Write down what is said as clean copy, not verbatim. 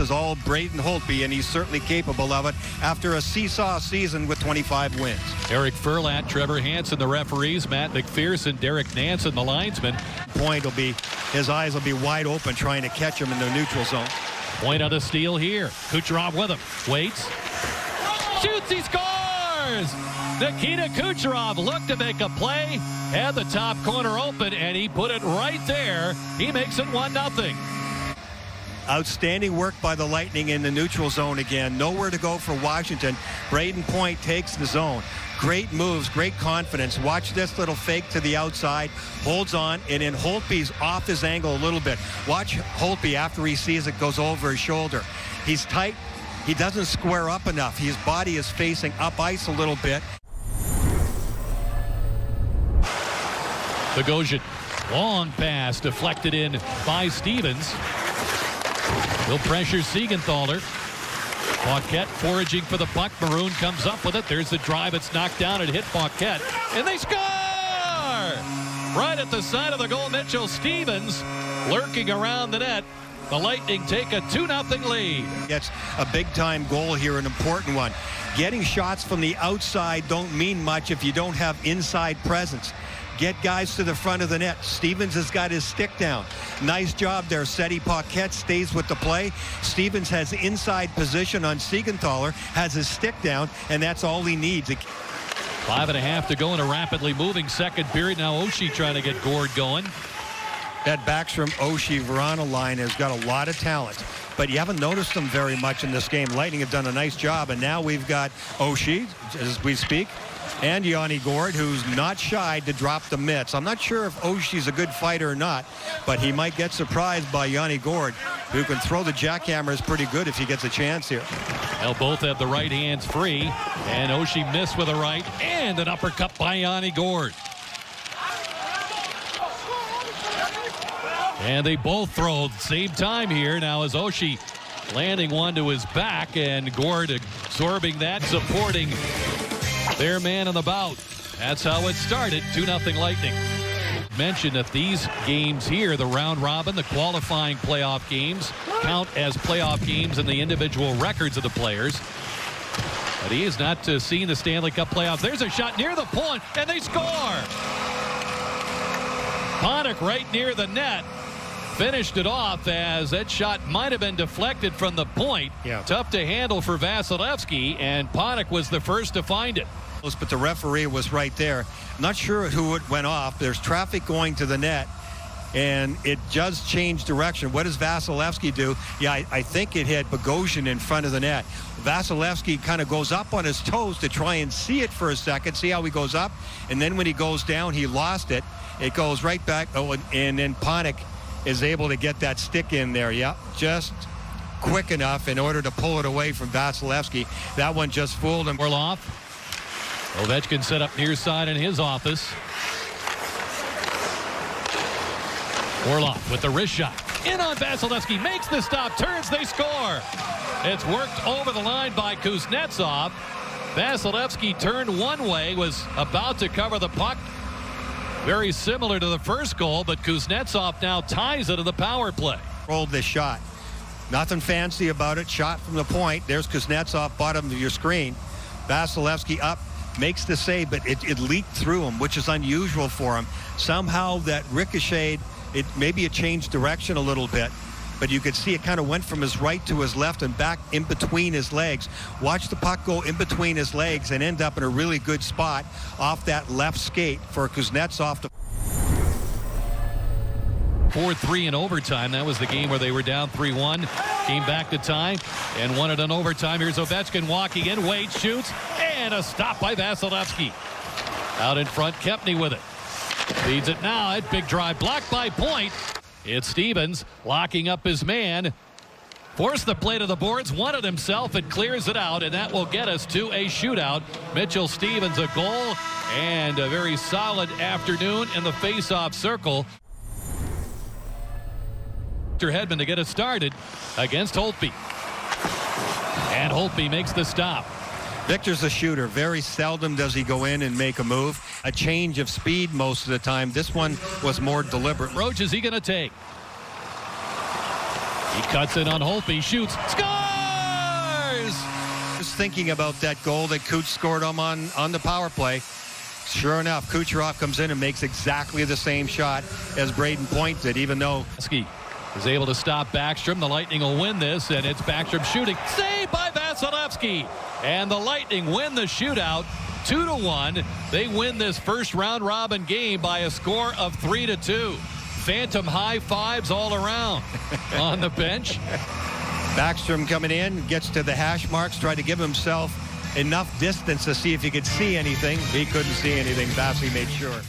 is all Braden Holtby, and he's certainly capable of it after a seesaw season with 25 wins. Eric Furlat, Trevor Hansen, the referees, Matt McPherson, Derek Nansen, the linesman. Point will be, his eyes will be wide open trying to catch him in the neutral zone. Point on the steal here. Kucherov with him. Waits. Shoots, he scores! Nikita Kucherov looked to make a play, had the top corner open, and he put it right there. He makes it 1-0. Outstanding work by the Lightning in the neutral zone again. Nowhere to go for Washington. Braden Point takes the zone. Great moves, great confidence. Watch this little fake to the outside. Holds on, and then Holtby's off his angle a little bit. Watch Holtby after he sees it goes over his shoulder. He's tight. He doesn't square up enough. His body is facing up ice a little bit. Bogosian, long pass deflected in by Stevens. He'll pressure Siegenthaler. Paquette foraging for the puck. Maroon comes up with it. There's the drive. It's knocked down. It hit Paquette. And they score! Right at the side of the goal, Mitchell Stevens lurking around the net. The Lightning take a 2-0 lead. Gets a big-time goal here, an important one. Getting shots from the outside don't mean much if you don't have inside presence. Get guys to the front of the net. Stevens has got his stick down. Nice job there. Seti Paquette stays with the play. Stevens has inside position on Siegenthaler, has his stick down, and that's all he needs. 5.5 to go in a rapidly moving second period. Now Oshie trying to get Gord going. That Backstrom, Oshie, Verana line has got a lot of talent, but you haven't noticed them very much in this game. Lightning have done a nice job, and now we've got Oshie, as we speak, and Yanni Gord, who's not shy to drop the mitts. I'm not sure if Oshie's a good fighter or not, but he might get surprised by Yanni Gord, who can throw the jackhammers pretty good if he gets a chance here. They'll both have the right hands free, and Oshie missed with a right, and an uppercut by Yanni Gord. And they both throw at the same time here. Now as Oshie landing one to his back, and Gord absorbing that, supporting their man in the bout. That's how it started. 2-0 Lightning. Mentioned that these games here, the round robin, the qualifying playoff games, count as playoff games in the individual records of the players. But he has not seen the Stanley Cup playoffs. There's a shot near the point, and they score. Panik right near the net. Finished it off as that shot might have been deflected from the point. Yeah. Tough to handle for Vasilevsky, and Panik was the first to find it. But the referee was right there. Not sure who it went off. There's traffic going to the net, and it does change direction. What does Vasilevsky do? Yeah, I think it hit Bogosian in front of the net. Vasilevsky kind of goes up on his toes to try and see it for a second, see how he goes up, and then when he goes down, he lost it. It goes right back, and then Panik is able to get that stick in there. Yeah, just quick enough in order to pull it away from Vasilevsky. That one just fooled him. Orlov. Ovechkin set up near side in his office. Orlov with the wrist shot. In on Vasilevsky, makes the stop, turns, they score. It's worked over the line by Kuznetsov. Vasilevsky turned one way, was about to cover the puck. Very similar to the first goal, but Kuznetsov now ties it in the power play. Rolled this shot. Nothing fancy about it. Shot from the point. There's Kuznetsov, bottom of your screen. Vasilevsky up, makes the save, but it leaked through him, which is unusual for him. Somehow that ricocheted, maybe it changed direction a little bit, but you could see it kind of went from his right to his left and back in between his legs. Watch the puck go in between his legs and end up in a really good spot off that left skate for Kuznetsov to 4-3 in overtime. That was the game where they were down 3-1. Came back to tie and won it in overtime. Here's Ovechkin walking in. Wade shoots, and a stop by Vasilevsky. Out in front, Kempny with it. Feeds it now. A big drive blocked by Point. It's Stevens locking up his man. Forced the play to the boards, won it himself, and clears it out, and that will get us to a shootout. Mitchell Stevens a goal, and a very solid afternoon in the face-off circle. Hedman to get us started against Holtby. And Holtby makes the stop. Victor's a shooter. Very seldom does he go in and make a move. A change of speed most of the time. This one was more deliberate. Roach is he going to take? He cuts it on Holtby, shoots, scores! Just thinking about that goal that Kuch scored on the power play. Sure enough, Kucherov comes in and makes exactly the same shot as Braden Point did, even though Ski is able to stop Backstrom. The Lightning will win this, and it's Backstrom shooting. Saved by Vasilevsky. And the Lightning win the shootout 2-1. They win this first round robin game by a score of 3-2. Phantom high fives all around on the bench. Backstrom coming in, gets to the hash marks, tried to give himself enough distance to see if he could see anything. He couldn't see anything. Vassy made sure.